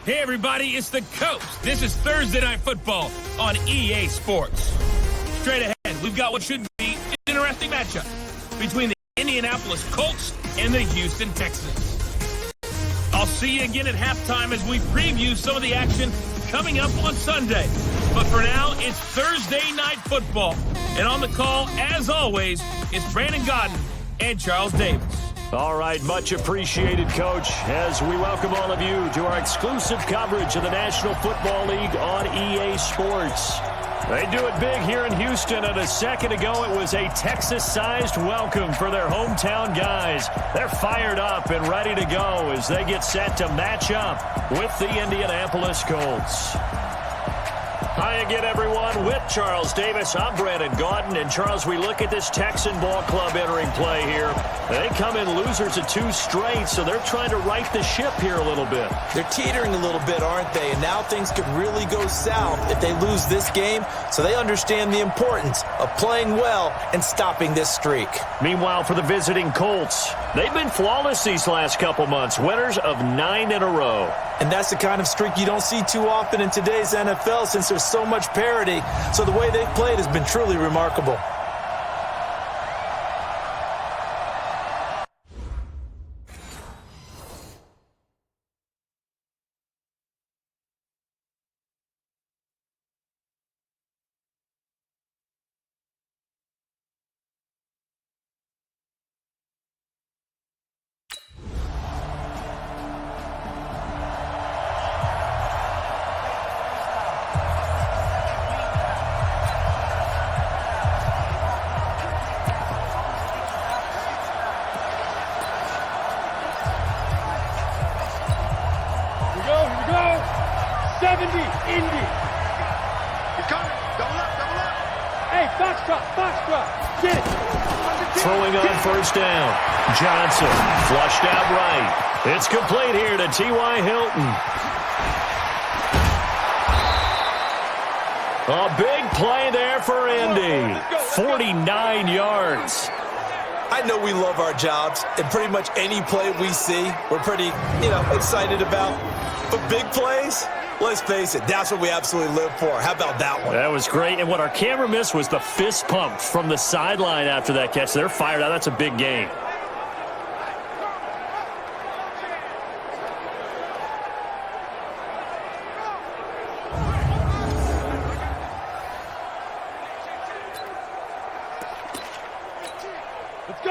Hey everybody, it's the Coach. This is Thursday Night Football on EA Sports. Straight ahead, we've got what should be an interesting matchup between the Indianapolis Colts and the Houston Texans. I'll see you again at halftime as we preview some of the action coming up on Sunday. But for now, it's Thursday Night Football. And on the call, as always, it's Brandon Godden and Charles Davis. All right, much appreciated, Coach, as we welcome all of you to our exclusive coverage of the National Football League on EA Sports. They do it big here in Houston, and a second ago it was a Texas-sized welcome for their hometown guys. They're fired up and ready to go as they get set to match up with the Indianapolis Colts. Hi again, everyone. With Charles Davis, I'm Brandon Godden. And, Charles, we look at this Texan ball club entering play here. They come in losers of 2 straight, so they're trying to right the ship here a little bit. They're teetering a little bit, aren't they? And now things could really go south if they lose this game, so they understand the importance of playing well and stopping this streak. Meanwhile, for the visiting Colts, they've been flawless these last couple months, winners of 9 in a row. And that's the kind of streak you don't see too often in today's NFL since there's so much parity. So the way they've played has been truly remarkable. Indy. He's coming. Double up, double up. Hey, box drop. Get it. Throwing on first down. Johnson flushed out right. It's complete here to T.Y. Hilton. A big play there for Indy. 49 yards. I know we love our jobs, and pretty much any play we see, we're pretty, excited about. But big plays, let's face it, that's what we absolutely live for. How about that one? That was great, and what our camera missed was the fist pump from the sideline after that catch. They're fired out. That's a big game.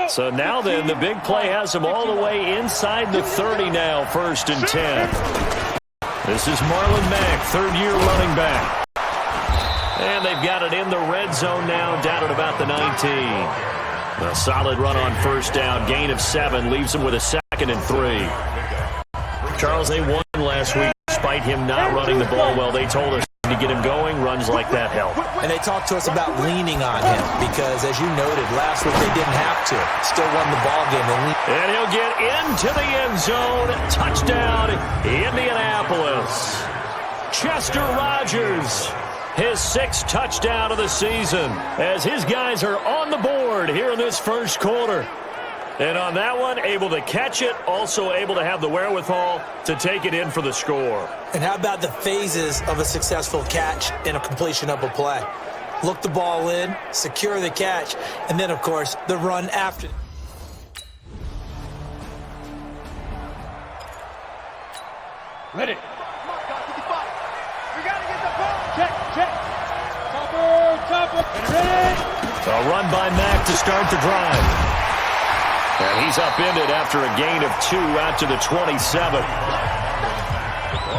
So now then, the big play has them all the way inside the 30 now, 1st and 10. This is Marlon Mack, 3rd-year running back. And they've got it in the red zone now, down at about the 19. A solid run on first down, gain of 7, leaves them with a 2nd and 3. Charles, they won last week despite him not running the ball well. They told us to get him going, runs like that help. And they talked to us about leaning on him because, as you noted, last week they didn't have to. Still won the ball game. And he'll get into the end zone. Touchdown, Indianapolis. Chester Rogers, his 6th touchdown of the season, as his guys are on the board here in this first quarter. And on that one, able to catch it, also able to have the wherewithal to take it in for the score. And how about the phases of a successful catch and a completion of a play? Look the ball in, secure the catch, and then, of course, the run after. Ready. We got to get the ball. Check. Topper. Ready. A run by Mack to start the drive. And he's upended after a gain of 2 out to the 27.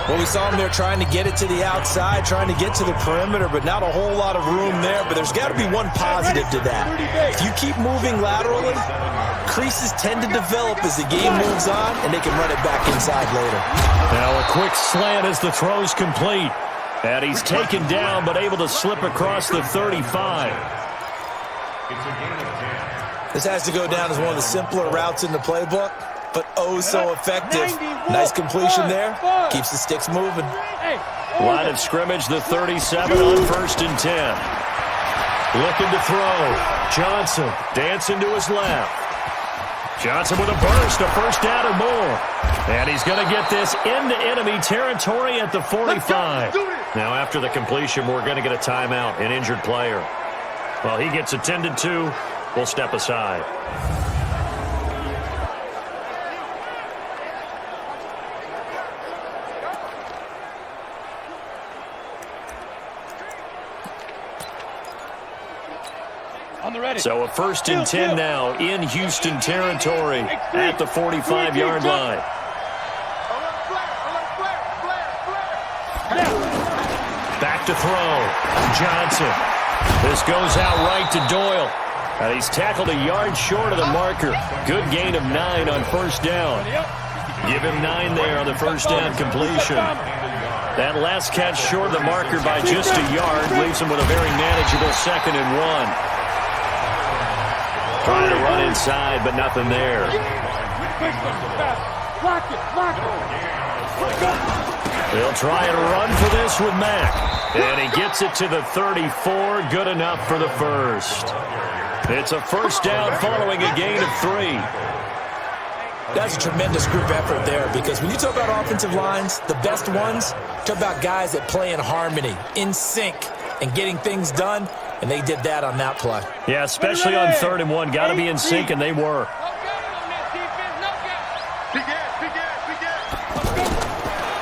Well, we saw him there trying to get it to the outside, trying to get to the perimeter, but not a whole lot of room there. But there's got to be one positive to that. If you keep moving laterally, creases tend to develop as the game moves on, and they can run it back inside later. Now a quick slant as the throw's complete. And he's taken down, but able to slip across the 35. This has to go down as one of the simpler routes in the playbook, but oh so effective. Nice completion there. Keeps the sticks moving. Line of scrimmage, the 37 on 1st and 10. Looking to throw. Johnson dancing to his left. Johnson with a burst, a first down or more. And he's going to get this into enemy territory at the 45. Now, after the completion, we're going to get a timeout, an injured player. Well, he gets attended to. We'll step aside. So a 1st and 10 now in Houston territory at the 45-yard line. Back to throw. Johnson. This goes out right to Doyle. And he's tackled a yard short of the marker. Good gain of 9 on 1st down. Give him 9 there on the 1st down completion. That last catch short of the marker by just a yard leaves him with a very manageable 2nd and 1. Trying to run inside, but nothing there. They'll try and run for this with Mack. And he gets it to the 34. Good enough for the 1st. It's a 1st down following a gain of 3. That's a tremendous group effort there, because when you talk about offensive lines, the best ones, talk about guys that play in harmony, in sync, and getting things done. And they did that on that play. Yeah, especially on 3rd and 1. Got to be in sync, and they were.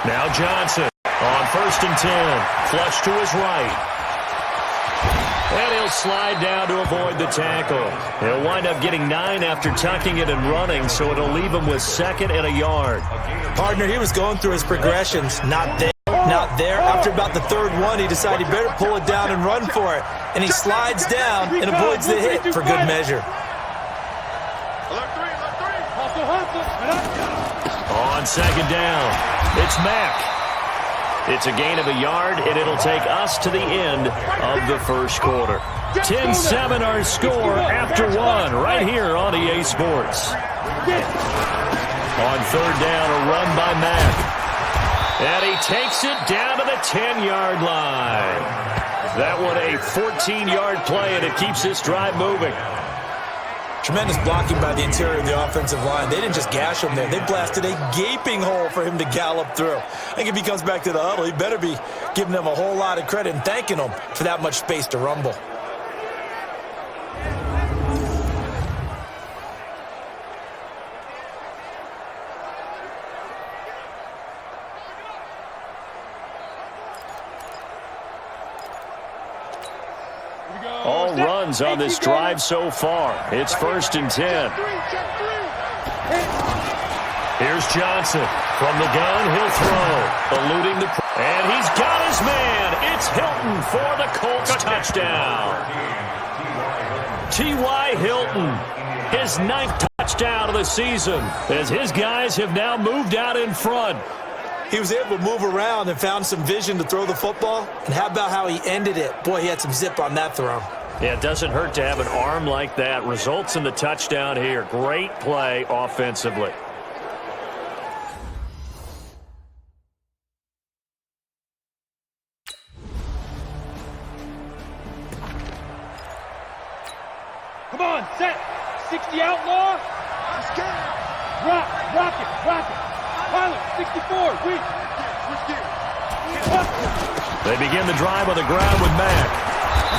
Now Johnson on 1st and 10. Flush to his right. And he'll slide down to avoid the tackle. He'll wind up getting 9 after tucking it and running, so it'll leave him with 2nd and a yard. Partner, he was going through his progressions. Not there, not there. After about the 3rd one, he decided he better pull it down and run for it. And he slides down and avoids the hit for good measure. On 2nd down, it's Mack. It's a gain of a yard, and it'll take us to the end of the 1st quarter. 10-7 our score after 1 right here on EA Sports. On 3rd down, a run by Mack. And he takes it down to the 10-yard line. That one a 14-yard play, and it keeps this drive moving. Tremendous blocking by the interior of the offensive line. They didn't just gash him there. They blasted a gaping hole for him to gallop through. I think if he comes back to the huddle, he better be giving them a whole lot of credit and thanking them for that much space to rumble. All runs on this drive so far. It's 1st and 10. Here's Johnson. From the gun, he'll throw. Eluding the... And he's got his man. It's Hilton for the Colts touchdown. T.Y. Hilton, his 9th touchdown of the season, as his guys have now moved out in front. He was able to move around and found some vision to throw the football. And how about how he ended it? Boy, he had some zip on that throw. Yeah, it doesn't hurt to have an arm like that. Results in the touchdown here. Great play offensively. Come on, set. 60 outlaw. Let's go. Rock it. Pilot, 64, weak. They begin the drive on the ground with Mack.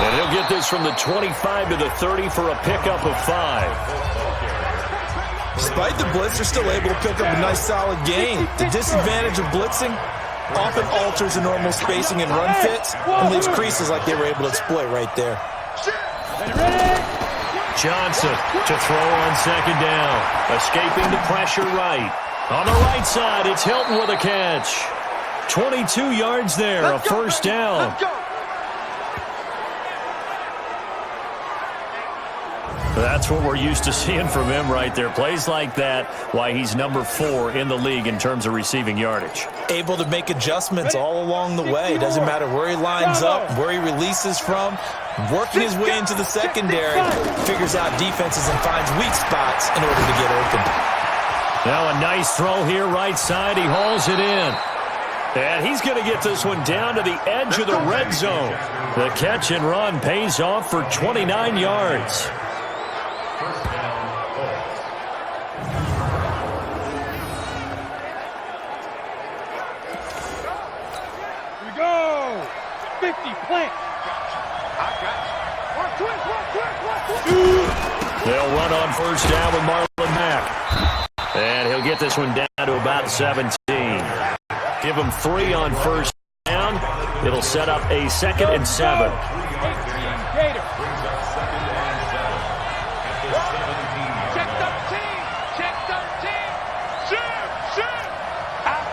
And he'll get this from the 25 to the 30 for a pickup of 5. Despite the blitz, they're still able to pick up a nice solid gain. The disadvantage of blitzing often alters the normal spacing and run fits and leaves creases like they were able to exploit right there. Johnson to throw on 2nd down. Escaping the pressure right. On the right side, it's Hilton with a catch. 22 yards there, a 1st down. That's what we're used to seeing from him right there. Plays like that, why he's number 4 in the league in terms of receiving yardage. Able to make adjustments all along the way. Doesn't matter where he lines up, where he releases from. Working his way into the secondary, figures out defenses and finds weak spots in order to get open. Now a nice throw here right side. He hauls it in. And he's going to get this one down to the edge of the red zone. The catch and run pays off for 29 yards. 50, plant. I got you. One twist. They'll run on first down with Marlon Mack. And he'll get this one down to about 17. Give him 3 on first down. It'll set up a 2nd and 7. 18 Gators. Check 13. Check 13. Shit. Out.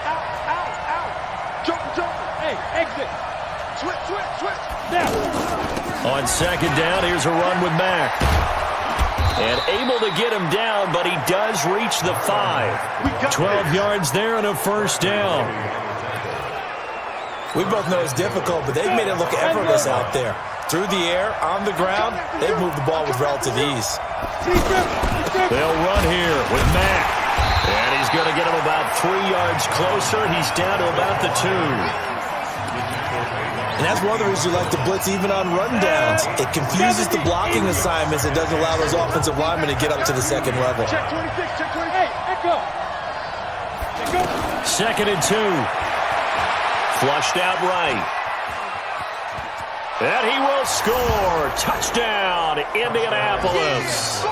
Joker. Hey, exit. Switch. Now. On 2nd down, here's a run with Mack. And able to get him down, but he does reach the 5. 12 yards there and a first down. We both know it's difficult, but they've made it look effortless out there. Through the air, on the ground, they've moved the ball with relative ease. They'll run here with Mack. And he's going to get him about 3 yards closer. He's down to about the 2. And that's one of the reasons you like to blitz even on rundowns. It confuses the blocking assignments. It doesn't allow those offensive linemen to get up to the second level. Check 26, check 28. Echo. 2nd and 2. Flushed out right. And he will score. Touchdown, Indianapolis.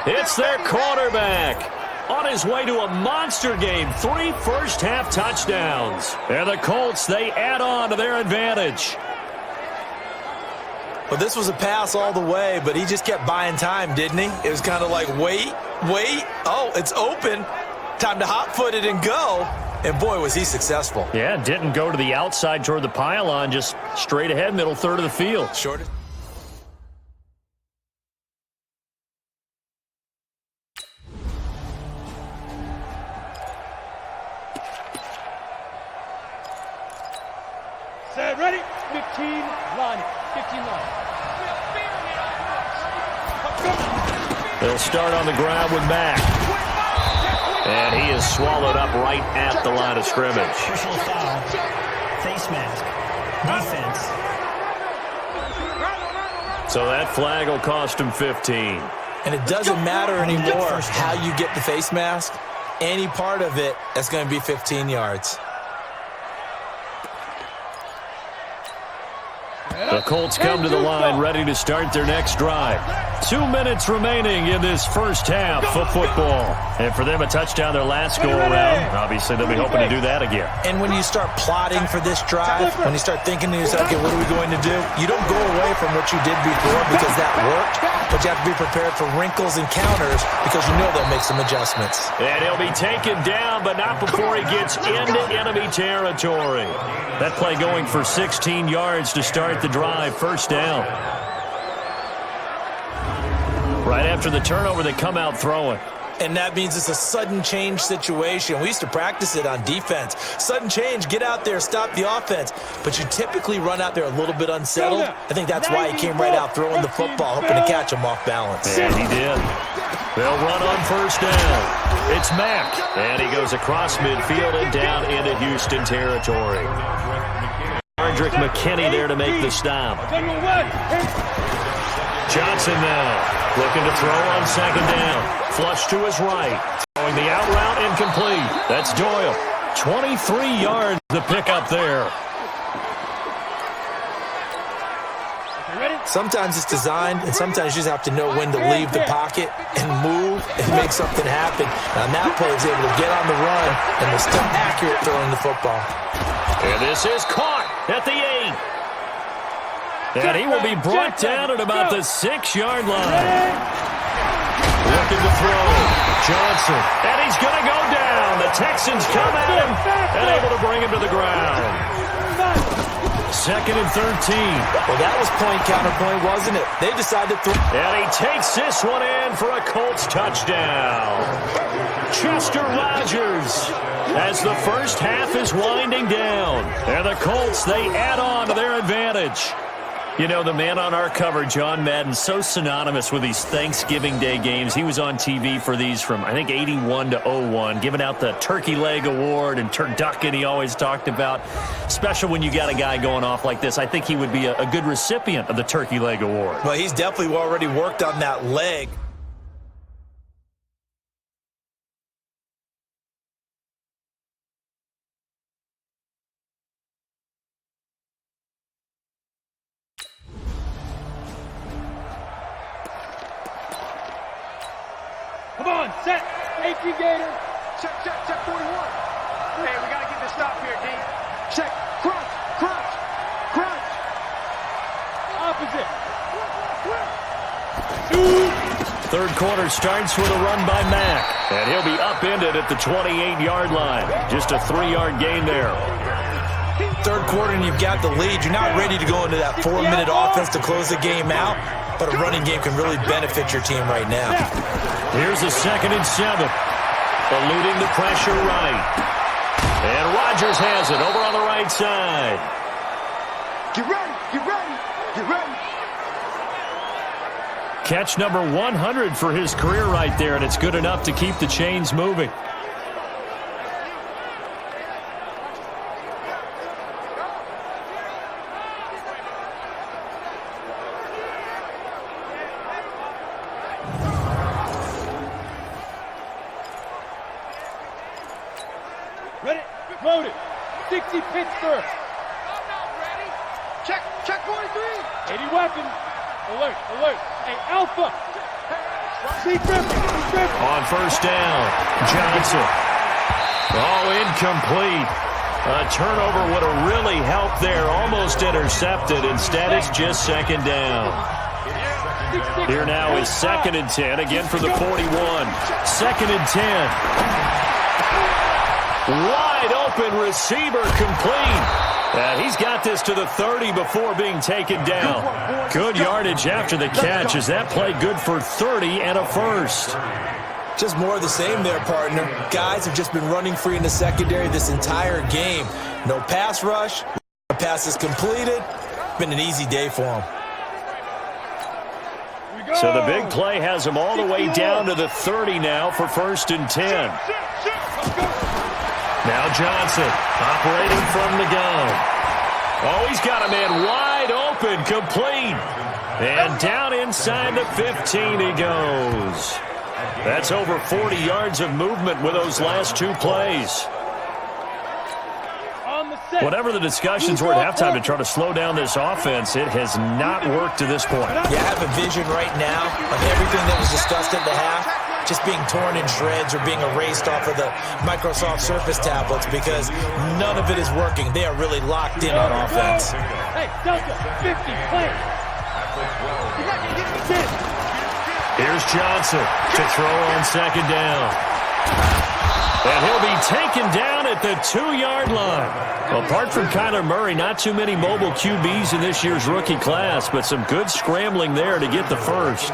It's their quarterback. On his way to a monster game, 3 first-half touchdowns. And the Colts, they add on to their advantage. Well, this was a pass all the way, but he just kept buying time, didn't he? It was kind of like, wait. Oh, it's open. Time to hot-foot it and go. And, boy, was he successful. Yeah, didn't go to the outside toward the pylon, just straight ahead, middle third of the field. Shortest. Set, ready? 15 line. They'll start on the ground with Mack. And he is swallowed up right at the line of scrimmage. Personal foul. Face mask. Defense. So that flag will cost him 15. And it doesn't matter anymore how you get the face mask. Any part of it, that's going to be 15 yards. The Colts come to the line ready to start their next drive. 2 minutes remaining in this first half of football. And for them, a touchdown their last go-around. Obviously, they'll be hoping to do that again. And when you start plotting for this drive, when you start thinking to yourself, okay, what are we going to do? You don't go away from what you did before because that worked, but you have to be prepared for wrinkles and counters because you know they'll make some adjustments. And he'll be taken down, but not before he gets into enemy territory. That play going for 16 yards to start the drive, first down. Right after the turnover, they come out throwing. And that means it's a sudden change situation. We used to practice it on defense. Sudden change, get out there, stop the offense. But you typically run out there a little bit unsettled. I think that's why he came right out throwing the football, hoping to catch him off balance. And he did. They'll run on first down. It's Mack. And he goes across midfield and down into Houston territory. Ardrick McKinney there to make the stop. Johnson now looking to throw on second down. Flush to his right. Throwing the out route incomplete. That's Doyle. 23 yards the pickup there. Sometimes it's designed, and sometimes you just have to know when to leave the pocket and move and make something happen. And on that play, he's able to get on the run and was still accurate throwing the football. And this is caught at the 8. And he will be brought down at about the 6-yard line. Looking to throw. Johnson. And he's going to go down. The Texans come at him and able to bring him to the ground. 2nd and 13. Well, that was point counterpoint, wasn't it? They decided to throw. And he takes this one in for a Colts touchdown. Chester Rogers as the first half is winding down. And the Colts, they add on to their advantage. You know, the man on our cover, John Madden, so synonymous with these Thanksgiving Day games. He was on TV for these from, I think, 81 to 01, giving out the Turkey Leg Award and turducken he always talked about. Special when you got a guy going off like this. I think he would be a good recipient of the Turkey Leg Award. Well, he's definitely already worked on that leg. Come on, set. 18 Gator. Check 41. Hey, we got to get this stop here, D. Check. Crunch. Opposite. Third quarter starts with a run by Mack. And he'll be upended at the 28-yard line. Just a 3-yard gain there. Third quarter and you've got the lead. You're not ready to go into that 4-minute offense to close the game out, but a running game can really benefit your team right now. Here's a 2nd and 7. Eluding the pressure right. And Rodgers has it over on the right side. Get ready. Catch number 100 for his career right there, and it's good enough to keep the chains moving. Ready? Loaded. 60 Pittsburgh. Check 43. 80 weapon. Alert. Hey, Alpha. On first down, Johnson. Oh, incomplete. A turnover would have really helped there. Almost intercepted. Instead, it's just 2nd down. Here now is 2nd and 10. Again for the 41. 2nd and 10. Wide open receiver complete. He's got this to the 30 before being taken down. Good yardage after the catch as that play good for 30 and a first. Just more of the same there, partner. Guys have just been running free in the secondary this entire game. No pass rush. Pass is completed. Been an easy day for them. So the big play has him all the way down to the 30 now for 1st and 10. Now Johnson operating from the gun. Oh, he's got a man wide open, complete. And down inside the 15 he goes. That's over 40 yards of movement with those last 2 plays. Whatever the discussions were at halftime to try to slow down this offense, it has not worked to this point. Yeah, I have a vision right now of everything that was discussed at the half just being torn in shreds or being erased off of the Microsoft Surface tablets because none of it is working. They are really locked in on offense. Hey, Delta, 50, play. Here's Johnson to throw on 2nd down. And he'll be taken down at the 2-yard line. Apart from Kyler Murray, not too many mobile QBs in this year's rookie class, but some good scrambling there to get the first.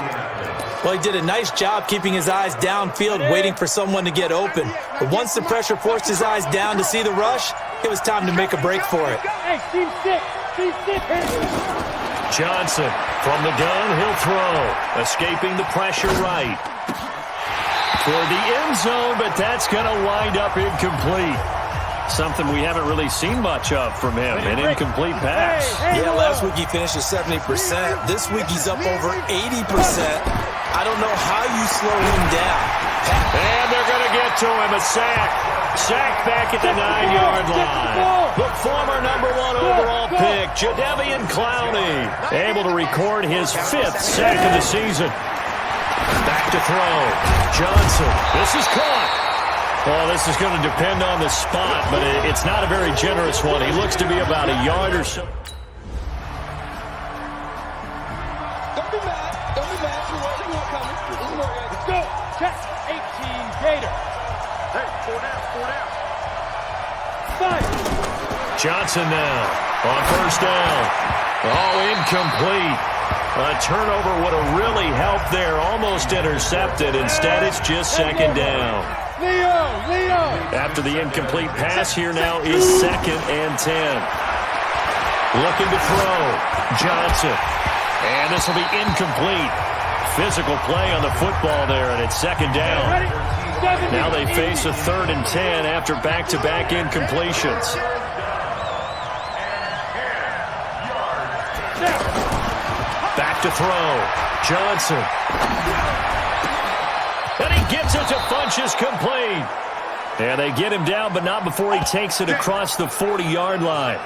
Well, he did a nice job keeping his eyes downfield, waiting for someone to get open. But once the pressure forced his eyes down to see the rush, it was time to make a break for it. Hey, team 6. Johnson from the gun, he'll throw. Escaping the pressure right. Toward the end zone, but that's going to wind up incomplete. Something we haven't really seen much of from him, an incomplete pass. Yeah, last week he finished at 70%. This week he's up over 80%. I don't know how you slow him down. And they're going to get to him, a sack. Sack back at the 9-yard line. The former number 1 overall pick, Jadeveon Clowney, able to record his 5th sack of the season. Back to throw. Johnson. This is caught. Well, this is going to depend on the spot, but it's not a very generous one. He looks to be about a yard or so. Don't be mad. You won't coming. Let's go. Check. 18 Gator. Hey, 4 down. 5. Johnson now on first down. Oh, incomplete. A turnover would have really helped there. Almost intercepted. Instead, it's just 2nd down. Leo! After the incomplete pass, here now is 2nd and 10. Looking to throw. Johnson. And this will be incomplete. Physical play on the football there, and it's 2nd down. Now they face a 3rd and 10 after back-to-back incompletions. Back to throw. Johnson. And he gets it to Funchess complete. And they get him down, but not before he takes it across the 40-yard line.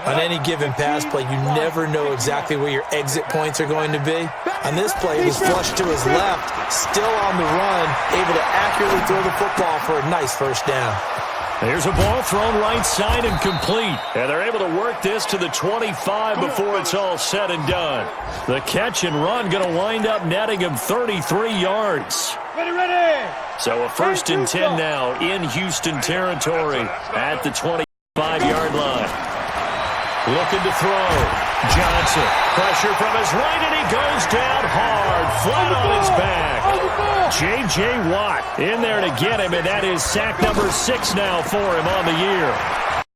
On any given pass play, you never know exactly where your exit points are going to be. On this play, he was flushed to his left, still on the run, able to accurately throw the football for a nice first down. Here's a ball thrown right side and complete. And they're able to work this to the 25 before it's all said and done. The catch and run going to wind up netting him 33 yards. Ready. So a 1st and 10 now in Houston territory at the 25-yard line. Looking to throw. Johnson. Pressure from his right, and he goes down hard, flat on his back. J.J. Watt in there to get him, and that is sack number 6 now for him on the year.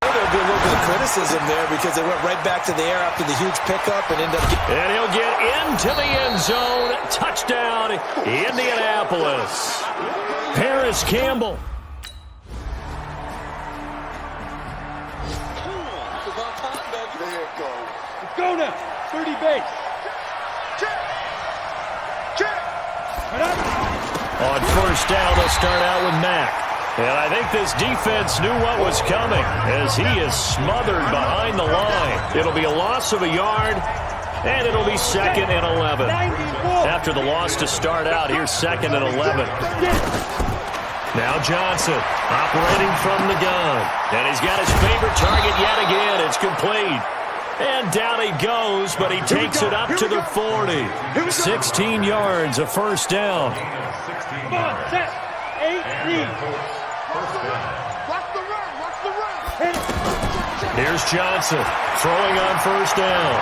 There'll be a little bit of criticism there because they went right back to the air after the huge pickup and ended up getting... And he'll get into the end zone. Touchdown, Indianapolis. Paris Campbell. Let's go now. 30 base. Check. On first down, they'll start out with Mack. And I think this defense knew what was coming as he is smothered behind the line. It'll be a loss of a yard, and it'll be 2nd and 11. After the loss to start out, here's 2nd and 11. Now Johnson operating from the gun. And he's got his favorite target yet again. It's complete. And down he goes, but he takes it up to the 40. 16 yards, a first down. Come on, set. 18. Watch the run. Here's Johnson throwing on first down.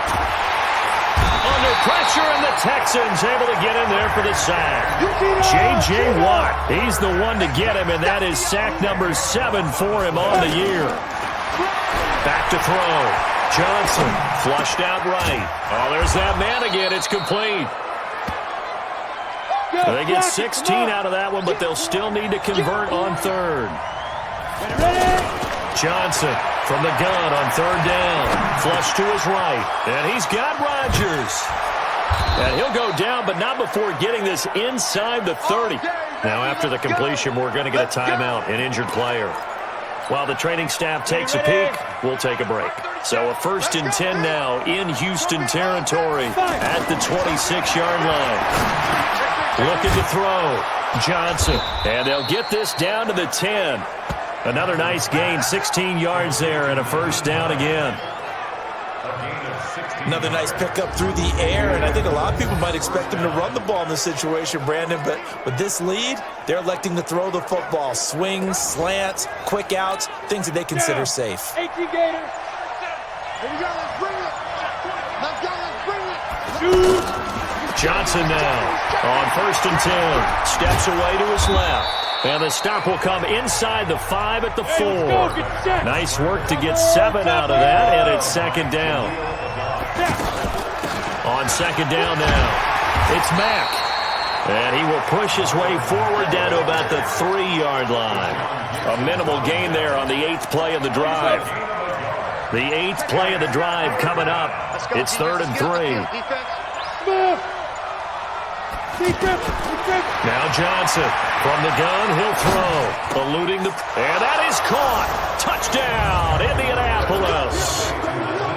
Under pressure, and the Texans able to get in there for the sack. J.J. Watt, he's the one to get him, and that is sack number 7 for him on the year. Back to throw. Johnson flushed out right. Oh, there's that man again. It's complete. They get 16 out of that one, but they'll still need to convert on 3rd. Johnson from the gun on 3rd down. Flush to his right. And he's got Rodgers. And he'll go down, but not before getting this inside the 30. Now, after the completion, we're going to get a timeout, an injured player. While the training staff takes a peek, we'll take a break. So a 1st and 10 now in Houston territory at the 26-yard line. Looking to throw. Johnson. And they'll get this down to the 10. Another nice gain, 16 yards there, and a first down again. Another nice pickup through the air, and I think a lot of people might expect them to run the ball in this situation, Brandon, but with this lead, they're electing to throw the football. Swings, slants, quick outs, things that they consider safe. 18 Gators. Here we go, let's bring it. Let's go, let's bring it. Shoot. Johnson now on 1st and 10. Steps away to his left. And the stop will come inside the 5 at the 4. Nice work to get 7 out of that, and it's 2nd down. On 2nd down now, it's Mack. And he will push his way forward down to about the 3-yard line. A minimal gain there on the 8th play of the drive. The 8th play of the drive coming up. It's 3rd and 3. Now Johnson from the gun, he'll throw, eluding the, and that is caught. Touchdown, Indianapolis.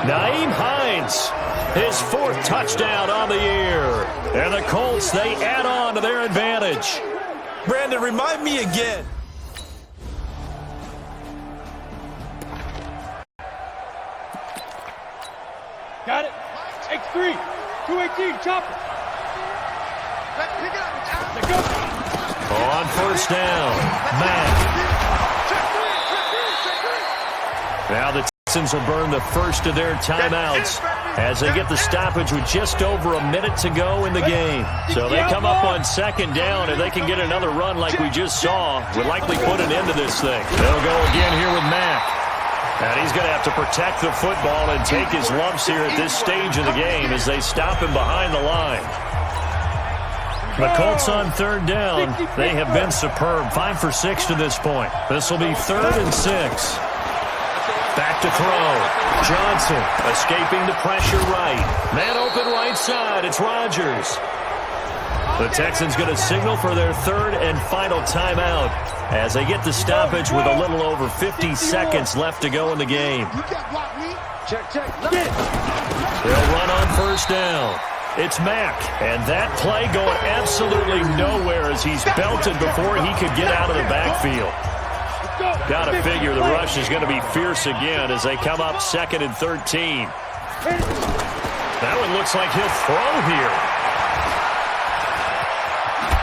Nyheim Hines, his 4th touchdown on the year. And the Colts, they add on to their advantage. Brandon, remind me again. Got it. X3. 218, chopper. On first down, Mack. Now the Texans will burn the first of their timeouts as they get the stoppage with just over a minute to go in the game. So they come up on 2nd down, and they can get another run like we just saw. Would likely put an end to this thing. They'll go again here with Mack. And he's going to have to protect the football and take his lumps here at this stage of the game as they stop him behind the line. The Colts on 3rd down. They have been superb. 5 for 6 to this point. This will be 3rd and 6. Back to throw. Johnson escaping the pressure right. Man open right side. It's Rodgers. The Texans going to signal for their third and final timeout as they get the stoppage with a little over 50 seconds left to go in the game. They'll run on first down. It's Mack, and that play going absolutely nowhere as he's belted before he could get out of the backfield. Got to figure the rush is going to be fierce again as they come up 2nd and 13. That one looks like he'll throw here.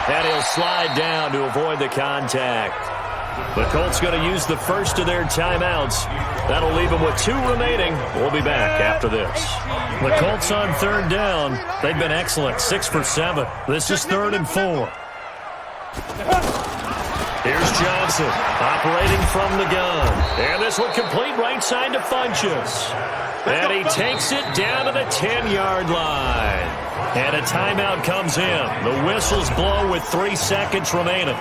And he'll slide down to avoid the contact. The Colts going to use the first of their timeouts. That'll leave them with 2 remaining. We'll be back after this. The Colts on 3rd down. They've been excellent, 6 for 7. This is 3rd and 4. Here's Johnson operating from the gun. And this one complete right side to Funchess. And he takes it down to the 10-yard line. And a timeout comes in. The whistles blow with 3 seconds remaining.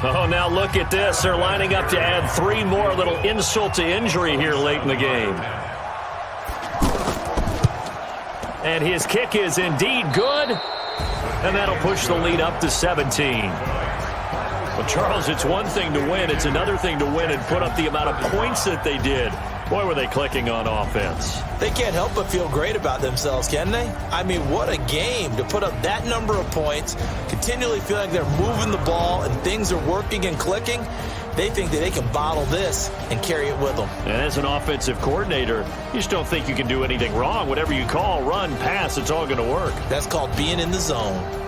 Oh, now look at this. They're lining up to add 3 more, little insult to injury here late in the game. And his kick is indeed good. And that'll push the lead up to 17. Well, Charles, it's one thing to win. It's another thing to win and put up the amount of points that they did. Boy, were they clicking on offense. They can't help but feel great about themselves, can they? I mean, what a game to put up that number of points, continually feel like they're moving the ball and things are working and clicking. They think that they can bottle this and carry it with them. And as an offensive coordinator, you just don't think you can do anything wrong. Whatever you call, run, pass, it's all going to work. That's called being in the zone.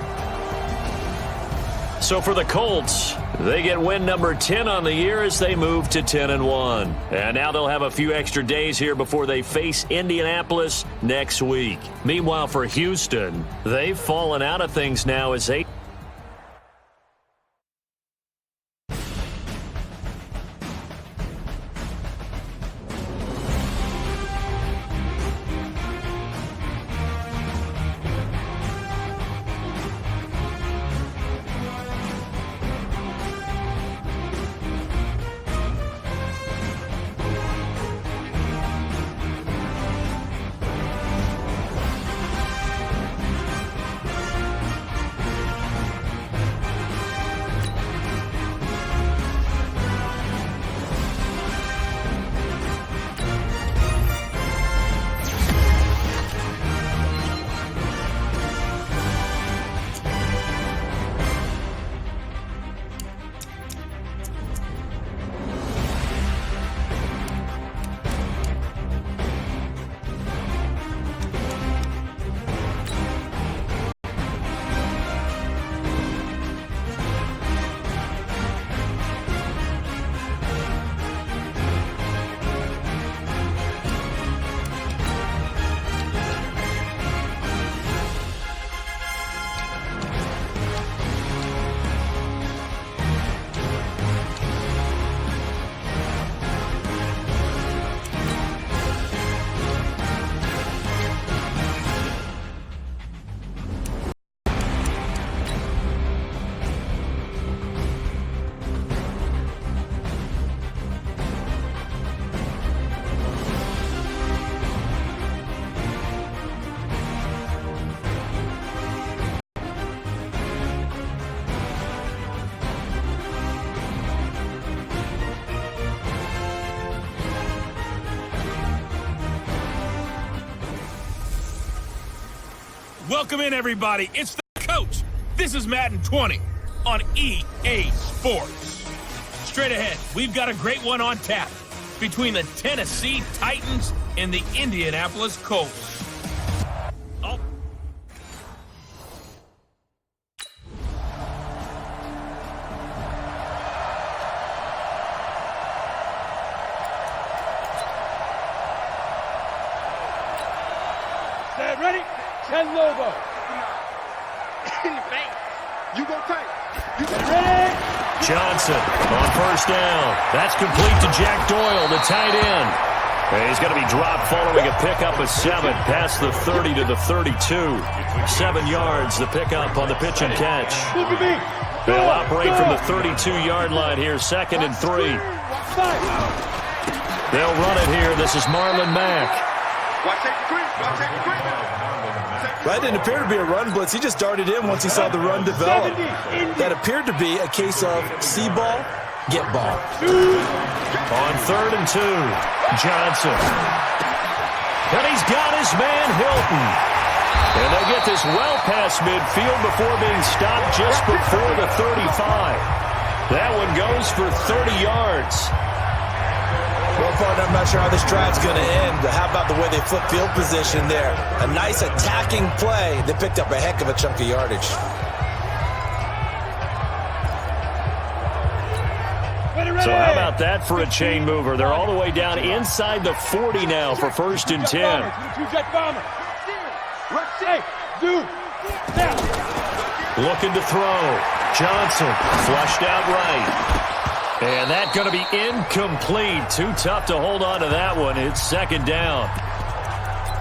So for the Colts, they get win number 10 on the year as they move to 10-1. And now they'll have a few extra days here before they face Indianapolis next week. Meanwhile, for Houston, they've fallen out of things now as they... Welcome in, everybody. It's the coach. This is Madden 20 on EA Sports. Straight ahead, we've got a great one on tap between the Tennessee Titans and the Indianapolis Colts. Oh. Stand ready. 10 logo. In the face. You go tight. You get ready. Johnson on first down. That's complete to Jack Doyle, the tight end. And he's going to be dropped following a pickup of 7 past the 30 to the 32. 7 yards, the pickup on the pitch and catch. Look at me. They'll operate from the 32-yard line here, 2nd and 3. They'll run it here. This is Marlon Mack. Watch take the green. Watch take the green. That didn't appear to be a run blitz. He just darted in once he saw the run develop. That appeared to be a case of see ball, get ball. On 3rd and 2, Johnson. And he's got his man, Hilton. And they get this well past midfield before being stopped just before the 35. That one goes for 30 yards. Well, partner, I'm not sure how this drive's going to end, but how about the way they flip field position there? A nice attacking play. They picked up a heck of a chunk of yardage. So how about that for a chain mover? They're all the way down inside the 40 now for 1st and 10. Looking to throw. Johnson flushed out right. And that's going to be incomplete. Too tough to hold on to that one. It's 2nd down.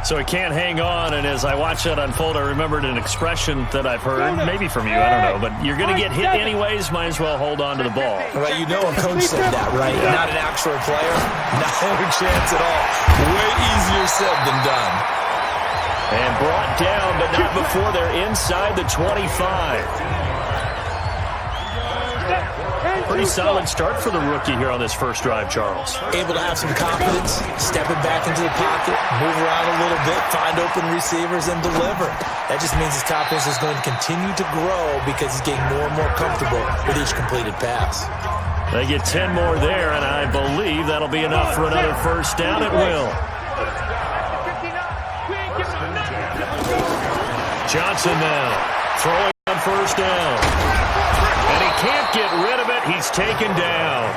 So he can't hang on, and as I watch that unfold, I remembered an expression that I've heard, maybe from you, I don't know, but you're going to get hit anyways, might as well hold on to the ball. Right, you know a coach said that, right? Yeah. Not an actual player. Not a chance at all. Way easier said than done. And brought down, but not before they're inside the 25. Pretty solid start for the rookie here on this first drive, Charles. Able to have some confidence, stepping back into the pocket, move around a little bit, find open receivers, and deliver. That just means his confidence is going to continue to grow because he's getting more and more comfortable with each completed pass. They get 10 more there, and I believe that'll be enough for another 1st down. It will. Johnson now throwing on 1st down. And he can't get rid of it. He's taken down.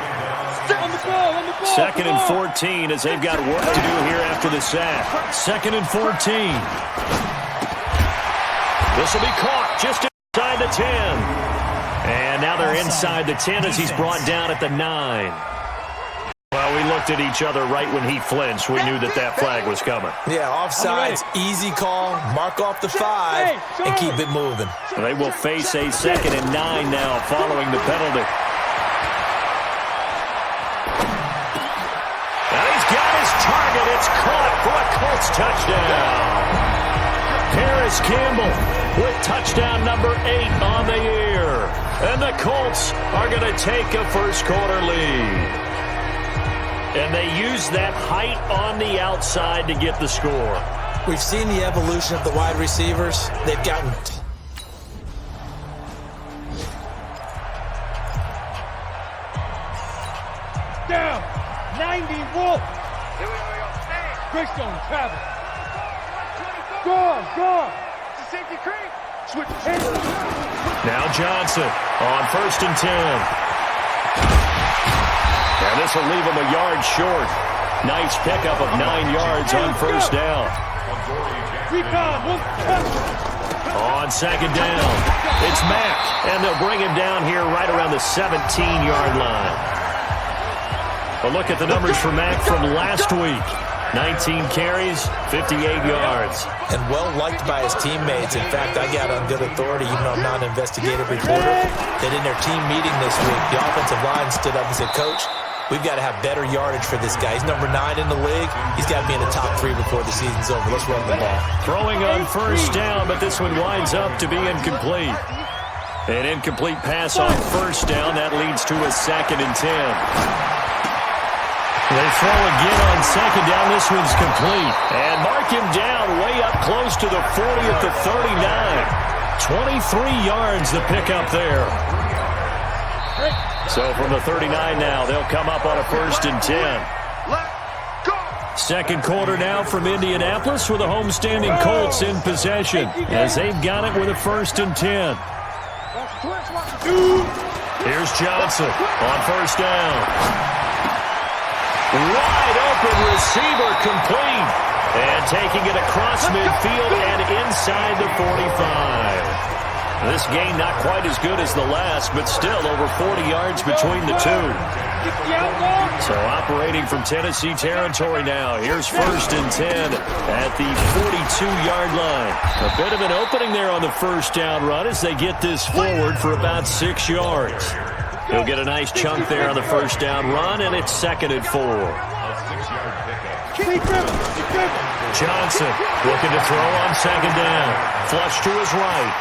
2nd and 14 as they've got work to do here after the sack. 2nd and 14. This will be caught just inside the 10. And now they're inside the 10 as he's brought down at the 9. Well, we looked at each other right when he flinched. We knew that that flag was coming. Yeah, offsides, easy call, mark off the 5, and keep it moving. They will face a 2nd and 9 now following the penalty. And he's got his target. It's caught for a Colts touchdown. Harris Campbell with touchdown number 8 on the year. And the Colts are going to take a first-quarter lead. And they use that height on the outside to get the score. We've seen the evolution of the wide receivers. They've gotten... Down. 90 Wolf. Greystone travel. Gone. It's a safety creek. Switch. Now Johnson on 1st and 10. And this will leave him a yard short. Nice pickup of 9 yards on 1st down. On 2nd down, it's Mack. And they'll bring him down here right around the 17-yard line. A look at the numbers for Mack from last week. 19 carries, 58 yards. And well liked by his teammates. In fact, I got on good authority, even though I'm not an investigative reporter, that in their team meeting this week, the offensive line stood up and said, Coach, we've got to have better yardage for this guy. He's number 9 in the league. He's got to be in the top 3 before the season's over. Let's run the ball. Throwing on 1st down, but this one winds up to be incomplete. An incomplete pass on 1st down. That leads to a 2nd and 10. They throw again on 2nd down. This one's complete. And mark him down way up close to the 40 at the 39. 23 yards to pick up there. So from the 39 now, they'll come up on a 1st and 10. 2nd quarter now from Indianapolis with the homestanding Colts in possession as they've got it with a 1st and 10. Here's Johnson on 1st down. Wide open receiver complete. And taking it across midfield and inside the 45. This game not quite as good as the last, but still over 40 yards between the two. So operating from Tennessee territory now. Here's 1st and 10 at the 42-yard line. A bit of an opening there on the 1st down run as they get this forward for about 6 yards. He'll get a nice chunk there on the 1st down run, and it's 2nd and 4. Johnson looking to throw on second down. Flush to his right.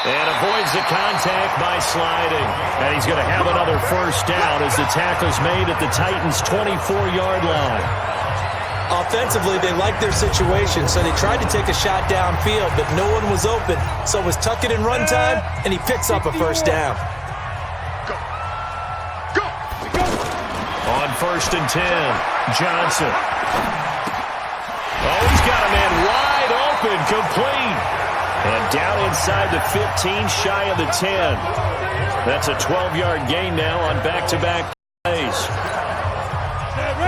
And avoids the contact by sliding. And he's going to have another first down as the tackle's made at the Titans' 24-yard line. Offensively, they liked their situation, so they tried to take a shot downfield, but no one was open. So it was tuck it in run time, and he picks up a first down. On 1st and 10, Johnson. Oh, he's got a man wide open, complete. And down inside the 15, shy of the 10. That's a 12-yard gain now on back-to-back plays.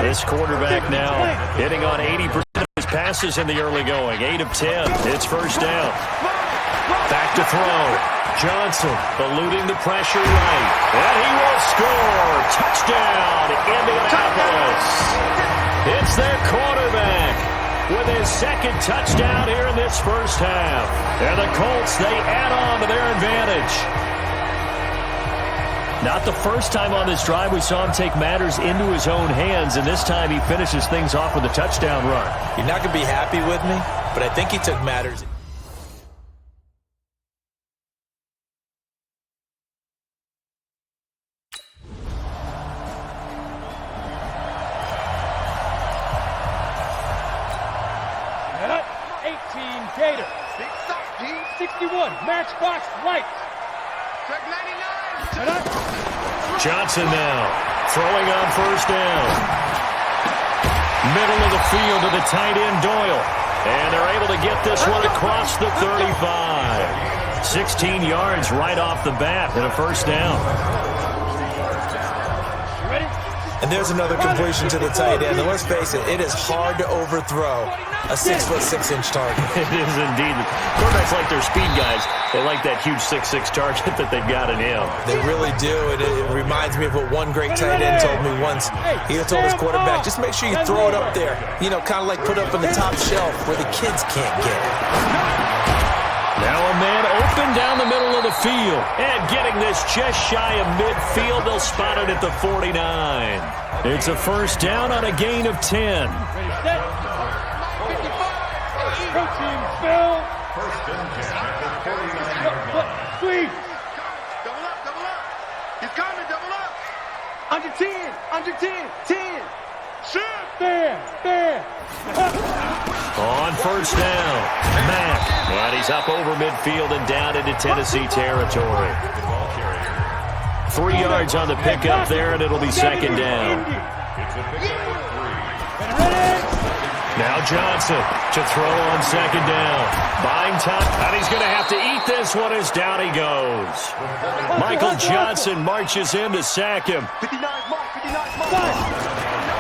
This quarterback now hitting on 80% of his passes in the early going. 8 of 10. It's first down. Back to throw. Johnson eluding the pressure right. And he will score. Touchdown, Indianapolis. It's their quarterback with his second touchdown here in this first half. And the Colts, they add on to their advantage. Not the first time on this drive we saw him take matters into his own hands, and this time he finishes things off with a touchdown run. You're not going to be happy with me, but I think he took matters. Gator. 61, matchbox right. Johnson now throwing on first down. Middle of the field to the tight end Doyle. And they're able to get this one across the 35. 16 yards right off the bat and a first down. And there's another completion to the tight end. And let's face it, it is hard to overthrow a 6'6" target. It is indeed. Quarterbacks like their speed guys. They like that huge 6'6" target that they've got in him. They really do. And it reminds me of what one great tight end told me once. He told his quarterback, just make sure you throw it up there. You know, kind of like put up on the top shelf where the kids can't get it. Now a man open down the middle of the field. And getting this just shy of midfield. They'll spot it at the 49. It's a first down on a gain of 10. Protein fill. Squeeze. Double up. He's coming, double up. Under 10, 10. Shoot. There. On first down, Mack. And he's up over midfield and down into Tennessee territory. 3 yards on the pickup there, and it'll be second down. Now Johnson to throw on second down. Buying time, and he's going to have to eat this one as down he goes. Michael Johnson marches in to sack him. 59 mark.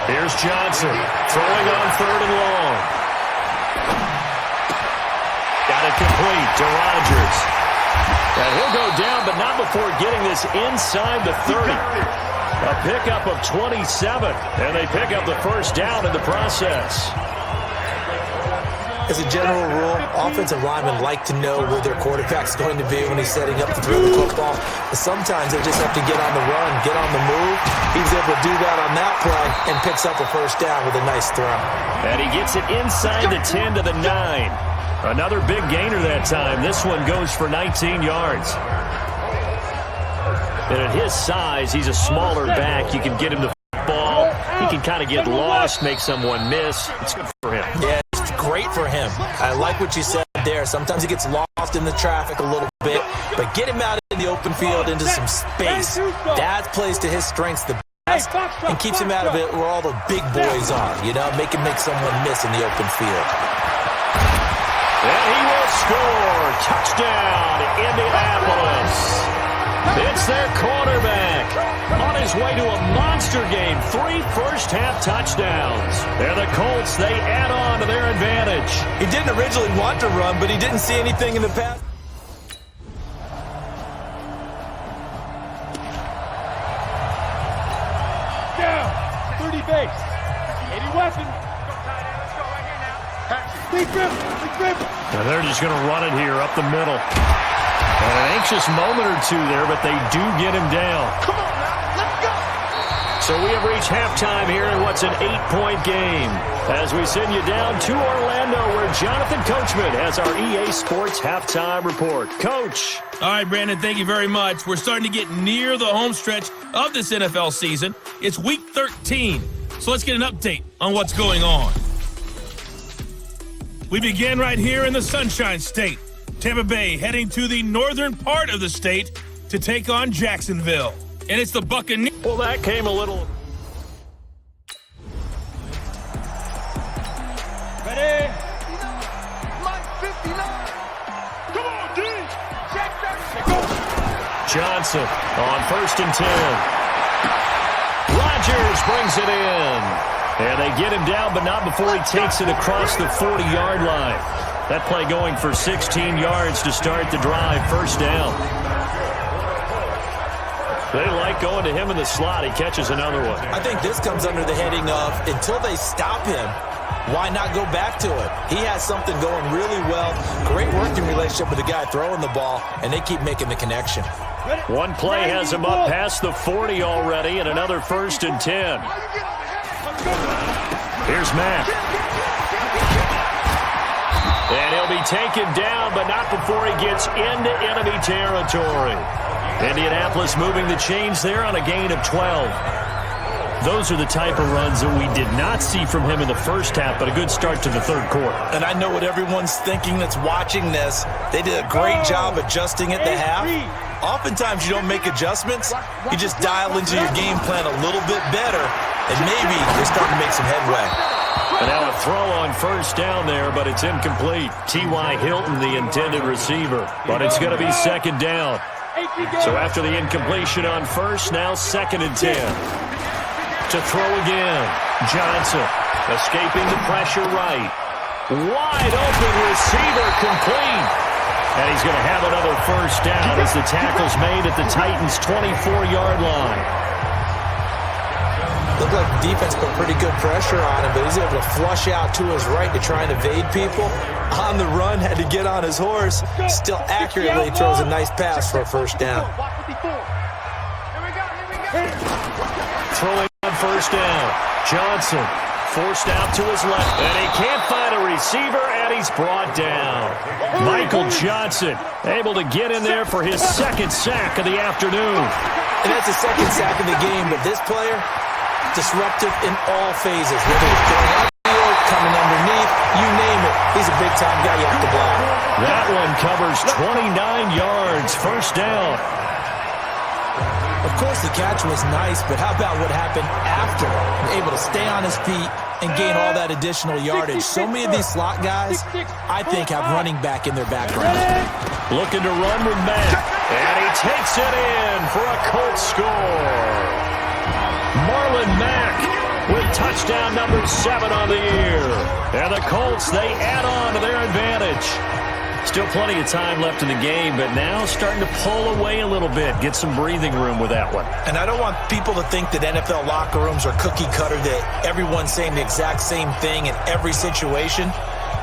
Here's Johnson throwing on third and long. Got it complete to Rodgers. And he'll go down, but not before getting this inside the 30. A pickup of 27, and they pick up the first down in the process. As a general rule, offensive linemen like to know where their quarterback's going to be when he's setting up to throw the football. But sometimes they just have to get on the run, get on the move. He was able to do that on that play and picks up a first down with a nice throw. And he gets it inside the 10 to the 9. Another big gainer that time. This one goes for 19 yards. And at his size, he's a smaller back. You can get him the football. He can kind of get lost, make someone miss. It's good for him. Yeah, it's great for him. I like what you said there. Sometimes he gets lost in the traffic a little bit, but get him out in the open field into some space. That plays to his strengths the best and keeps him out of it where all the big boys are. You know, make someone miss in the open field. And he will score. Touchdown, Indianapolis. It's their quarterback on his way to a monster game. 3 first-half touchdowns. And the Colts, they add on to their advantage. He didn't originally want to run, but he didn't see anything in the pass. Down. 30 base. 80 weapon. Big grip. And they're just going to run it here up the middle. And an anxious moment or two there, but they do get him down. Come on now, let's go. So we have reached halftime here in what's an 8-point game as we send you down to Orlando where Jonathan Coachman has our EA Sports halftime report. Coach. All right, Brandon, thank you very much. We're starting to get near the home stretch of this NFL season. It's week 13, so let's get an update on what's going on. We begin right here in the Sunshine State. Tampa Bay heading to the northern part of the state to take on Jacksonville. And it's the Buccaneers. Well, that came a little... Ready? Mike 59. Come on, D. Check that. Johnson on 1st and 10. Rodgers brings it in. And they get him down, but not before he takes it across the 40-yard line. That play going for 16 yards to start the drive. First down. They like going to him in the slot. He catches another one. I think this comes under the heading of until they stop him, why not go back to it? He has something going really well. Great working relationship with the guy throwing the ball, and they keep making the connection. One play has him up past the 40 already, and another 1st and 10. Here's Mack. And he'll be taken down, but not before he gets into enemy territory. Indianapolis moving the chains there on a gain of 12. Those are the type of runs that we did not see from him in the first half, but a good start to the third quarter. And I know what everyone's thinking that's watching this. They did a great job adjusting at the half. Oftentimes you don't make adjustments. You just dial into your game plan a little bit better, and maybe you're starting to make some headway. And now a throw on first down there, but it's incomplete. T.Y. Hilton, the intended receiver, but it's going to be second down. So after the incompletion on first, now 2nd and 10. To throw again. Johnson escaping the pressure right. Wide open receiver complete. And he's going to have another first down as the tackle's made at the Titans' 24-yard line. Looked like the defense put pretty good pressure on him, but he's able to flush out to his right to try and evade people. On the run, had to get on his horse. Still accurately throws a nice pass for a first down. Throwing on first down. Johnson forced out to his left, and he can't find a receiver, and he's brought down. Michael Johnson able to get in there for his 2nd sack of the afternoon. And that's the 2nd sack of the game, but this player, disruptive in all phases, whether it's going upfield, coming underneath, you name it. He's a big-time guy you have to block. That one covers 29 yards, first down. Of course, the catch was nice, but how about what happened after? Able to stay on his feet and gain all that additional yardage. So many of these slot guys, I think, have running back in their background. Looking to run with Mack, and he takes it in for a Colt score. Marlon Mack with touchdown number 7 on the year. And the Colts, they add on to their advantage. Still plenty of time left in the game, but now starting to pull away a little bit, get some breathing room with that one. And I don't want people to think that NFL locker rooms are cookie cutter, that everyone's saying the exact same thing in every situation,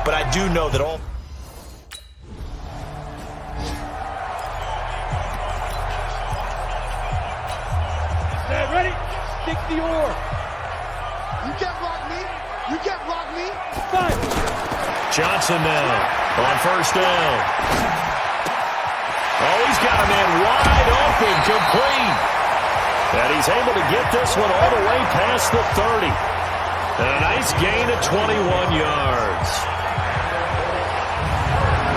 but I do know that all... Ready? Stick the oar. You can't block me. You can't block me. 5. Johnson now on first down. Oh, he's got a man wide open, complete. And he's able to get this one all the way past the 30. And a nice gain of 21 yards.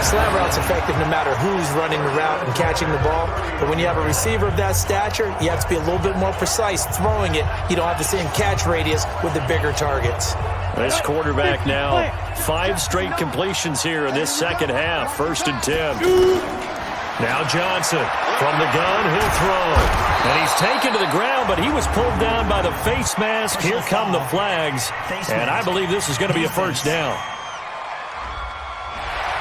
Slam route's effective no matter who's running the route and catching the ball. But when you have a receiver of that stature, you have to be a little bit more precise throwing it. You don't have the same catch radius with the bigger targets. This quarterback now, 5 straight completions here in this second half. 1st and 10. Now Johnson from the gun, he'll throw. And he's taken to the ground, but he was pulled down by the face mask. Here come the flags. And I believe this is going to be a first down.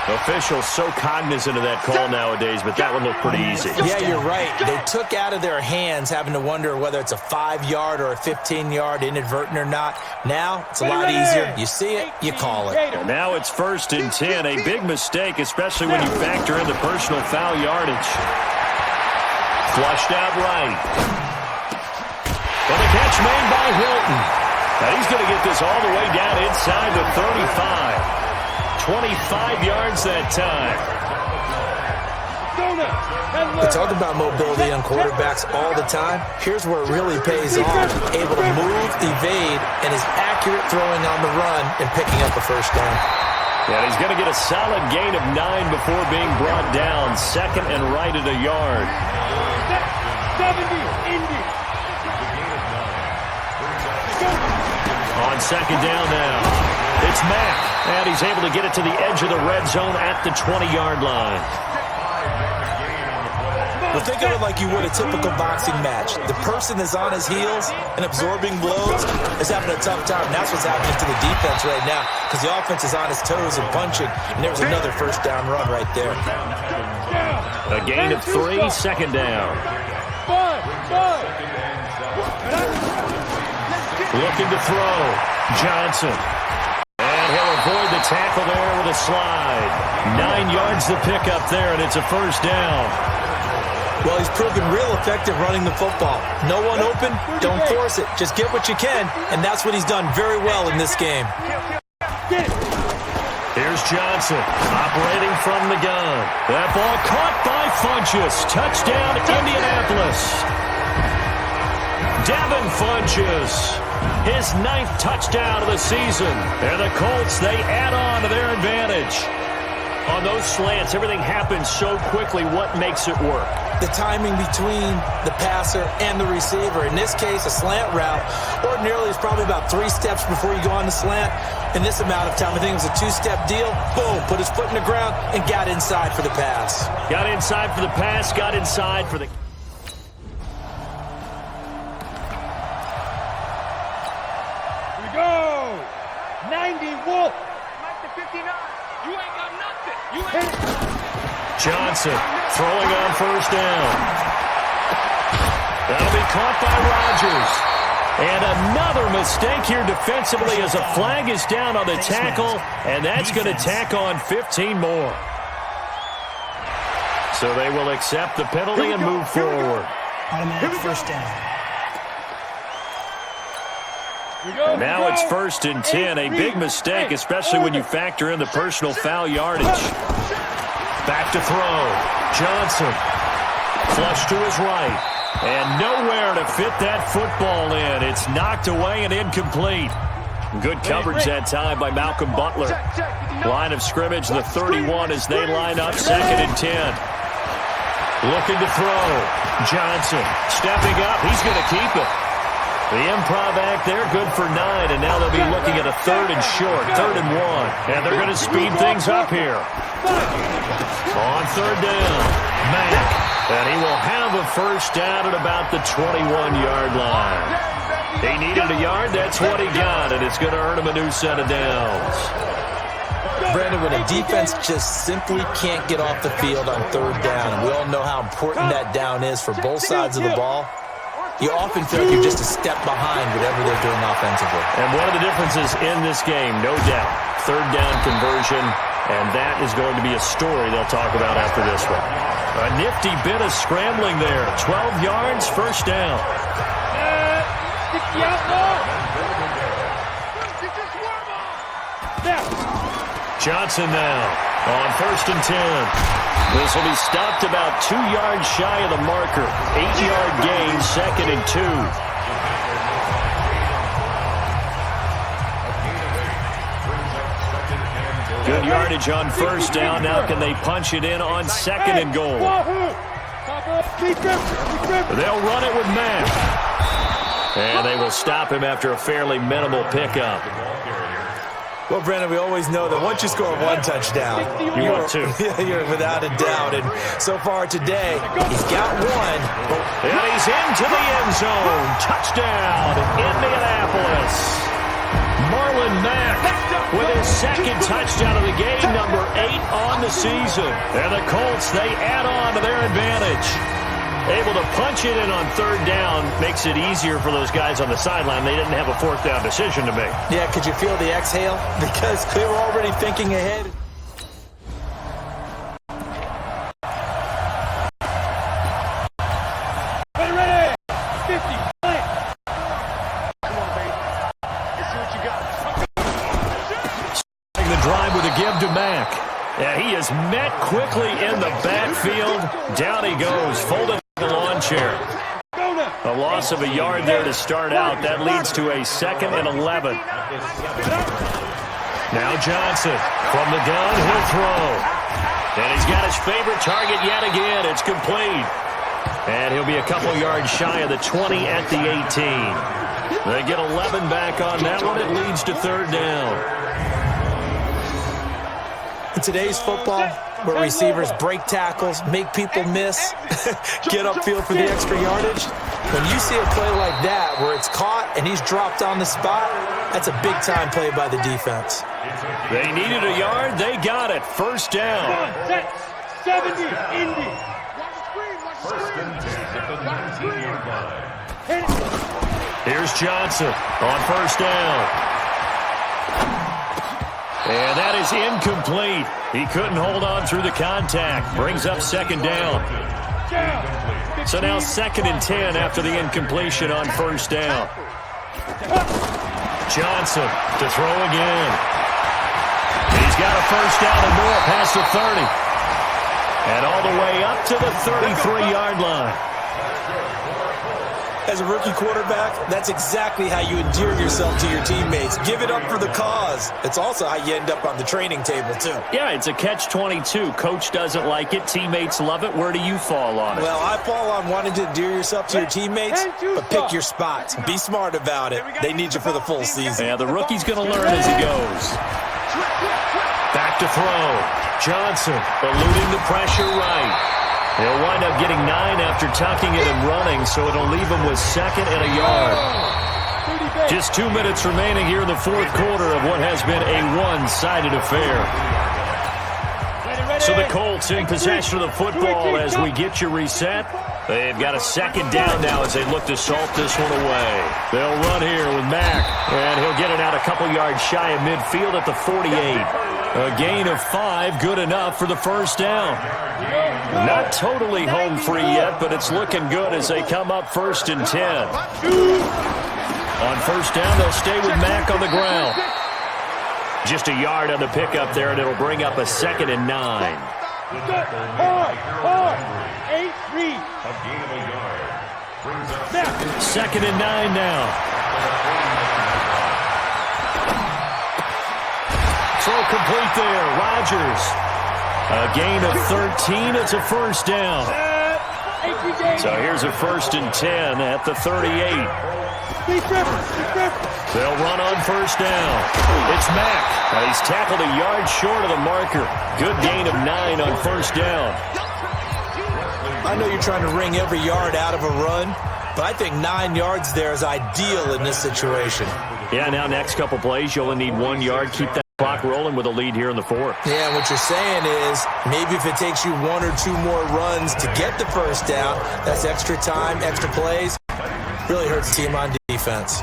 Officials so cognizant of that call nowadays, but that one looked pretty easy. Yeah, you're right. They took out of their hands having to wonder whether it's a 5-yard or a 15-yard, inadvertent or not. Now, it's a lot easier. You see it, you call it. And now it's 1st and 10. A big mistake, especially when you factor in the personal foul yardage. Flushed out right. And the catch made by Hilton. Now he's going to get this all the way down inside the 35. 25 yards that time. We talk about mobility on quarterbacks all the time. Here's where it really pays off. Able to move, evade, and is accurate throwing on the run and picking up a first down. Yeah, he's going to get a solid gain of 9 before being brought down. Second and right at a yard. 70, Indy. On second down now, it's Mack, and he's able to get it to the edge of the red zone at the 20-yard line. Well, think of it like you would a typical boxing match. The person that's on his heels and absorbing blows is having a tough time. That's what's happening to the defense right now because the offense is on his toes and punching, and there's another first down run right there. A gain of 3, second down. Looking to throw. Johnson. And he'll avoid the tackle there with a slide. 9 yards to pick up there, and it's a first down. Well, he's proven real effective running the football. No one open, don't force it. Just get what you can, and that's what he's done very well in this game. Here's Johnson, operating from the gun. That ball caught by Funchess. Touchdown, Indianapolis. Devin Funchess, his 9th touchdown of the season. And the Colts, they add on to their advantage. On those slants, everything happens so quickly. What makes it work? The timing between the passer and the receiver. In this case, a slant route ordinarily is probably about 3 steps before you go on the slant. In this amount of time, I think it was a 2-step deal. Boom, put his foot in the ground and got inside for the pass. Got inside for the pass, got inside for the... Here we go. 90 Wolf. Like the 59. You ain't got nothing. You ain't. Johnson throwing on first down. That'll be caught by Rodgers. And another mistake here defensively as a flag is down on the tackle, and that's going to tack on 15 more. So they will accept the penalty and move forward. Automatic first down. Now it's 1st and 10. A big mistake, especially when you factor in the personal foul yardage. Back to throw. Johnson. Flush to his right. And nowhere to fit that football in. It's knocked away and incomplete. Good coverage that time by Malcolm Butler. Line of scrimmage, the 31 as they line up, 2nd and 10. Looking to throw. Johnson stepping up. He's going to keep it. The improv act there, good for 9, and now they'll be looking at a 3rd and short, 3rd and 1. And they're going to speed things up here. On 3rd down, Mack. And he will have a first down at about the 21-yard line. He needed a yard, that's what he got, and it's going to earn him a new set of downs. Brandon, when a defense just simply can't get off the field on 3rd down, and we all know how important that down is for both sides of the ball, you often feel like you're just a step behind whatever they're doing offensively. And one of the differences in this game, no doubt, 3rd down conversion, and that is going to be a story they'll talk about after this one. A nifty bit of scrambling there. 12 yards, first down. Johnson now on 1st and 10. This will be stopped about 2 yards shy of the marker. 8-yard gain, 2nd and 2. Good yardage on first down. Now can they punch it in on 2nd and goal? They'll run it with Mack. And they will stop him after a fairly minimal pickup. Well, Brandon, we always know that once you score 1 touchdown, you want 2. You're without a doubt. And so far today, he's got 1. And he's into the end zone. Touchdown, Indianapolis. Marlon Mack with his 2nd touchdown of the game, number 8 on the season. And the Colts, they add on to their advantage. Able to punch it in on 3rd down makes it easier for those guys on the sideline. They didn't have a 4th down decision to make. Yeah, could you feel the exhale? Because they were already thinking ahead. And he is met quickly in the backfield. Down he goes, folded the lawn chair. A loss of a yard there to start out. That leads to a 2nd and 11. Now Johnson from the gun, he'll throw. And he's got his favorite target yet again. It's complete. And he'll be a couple yards shy of the 20 at the 18. They get 11 back on that one. It leads to 3rd down. In today's football, where receivers break tackles, make people miss, get upfield for the extra yardage, when you see a play like that where it's caught and he's dropped on the spot, that's a big-time play by the defense. They needed a yard. They got it. 1st down. 70, Indy. Here's Johnson on 1st down. And that is incomplete. He couldn't hold on through the contact. Brings up 2nd down. So now 2nd and 10 after the incompletion on 1st down. Johnson to throw again. He's got a 1st down and more past the 30. And all the way up to the 33-yard line. As a rookie quarterback, that's exactly how you endear yourself to your teammates. Give it up for the cause. It's also how you end up on the training table, too. Yeah, it's a catch-22. Coach doesn't like it. Teammates love it. Where do you fall on it? Well, I fall on wanting to endear yourself to your teammates, but pick your spots. Be smart about it. They need you for the full season. Yeah, the rookie's going to learn as he goes. Back to throw. Johnson eluding the pressure right. He'll wind up getting 9 after tucking it and running, so it'll leave him with 2nd and a yard. Just 2 minutes remaining here in the 4th quarter of what has been a one-sided affair. So the Colts in possession of the football as we get you reset. They've got a 2nd down now as they look to salt this one away. They'll run here with Mack, and he'll get it out a couple yards shy of midfield at the 48. A gain of 5, good enough for the 1st down. Not totally home free yet, but it's looking good as they come up 1st and 10. On 1st down, they'll stay with Mack on the ground. Just a yard on the pickup there, and it'll bring up a 2nd and 9. 2nd and 9 now. Throw complete there. Rodgers. A gain of 13. It's a 1st down. So here's a 1st and 10 at the 38. They'll run on 1st down. It's Mack. He's tackled a yard short of the marker. Good gain of 9 on 1st down. I know you're trying to wring every yard out of a run, but I think 9 yards there is ideal in this situation. Yeah, now next couple plays, you'll only need 1 yard. Keep that clock rolling with a lead here in the 4th. Yeah, what you're saying is maybe if it takes you 1 or 2 more runs to get the 1st down, that's extra time, extra plays. Really hurts the team on defense.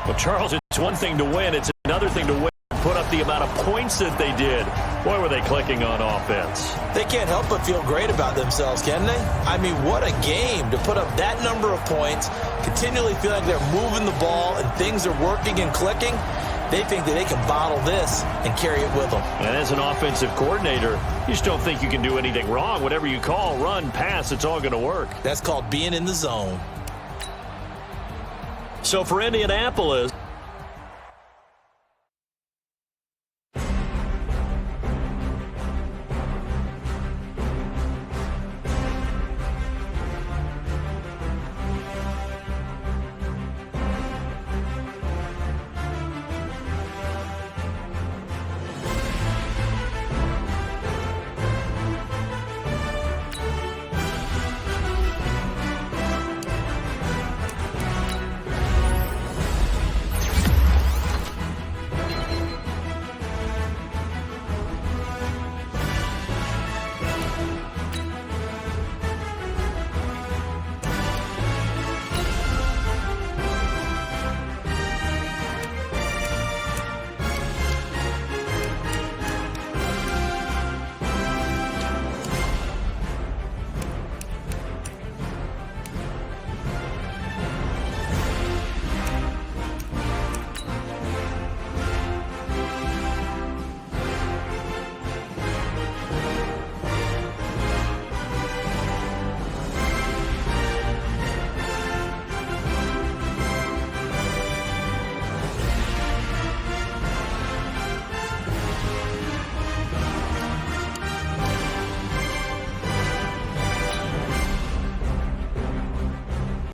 Well, Charles, it's one thing to win. It's another thing to win. Put up the amount of points that they did. Boy, were they clicking on offense. They can't help but feel great about themselves, can they? I mean, what a game to put up that number of points, continually feel like they're moving the ball and things are working and clicking. They think that they can bottle this and carry it with them. And as an offensive coordinator, you just don't think you can do anything wrong. Whatever you call, run, pass, it's all going to work. That's called being in the zone. So for Indianapolis,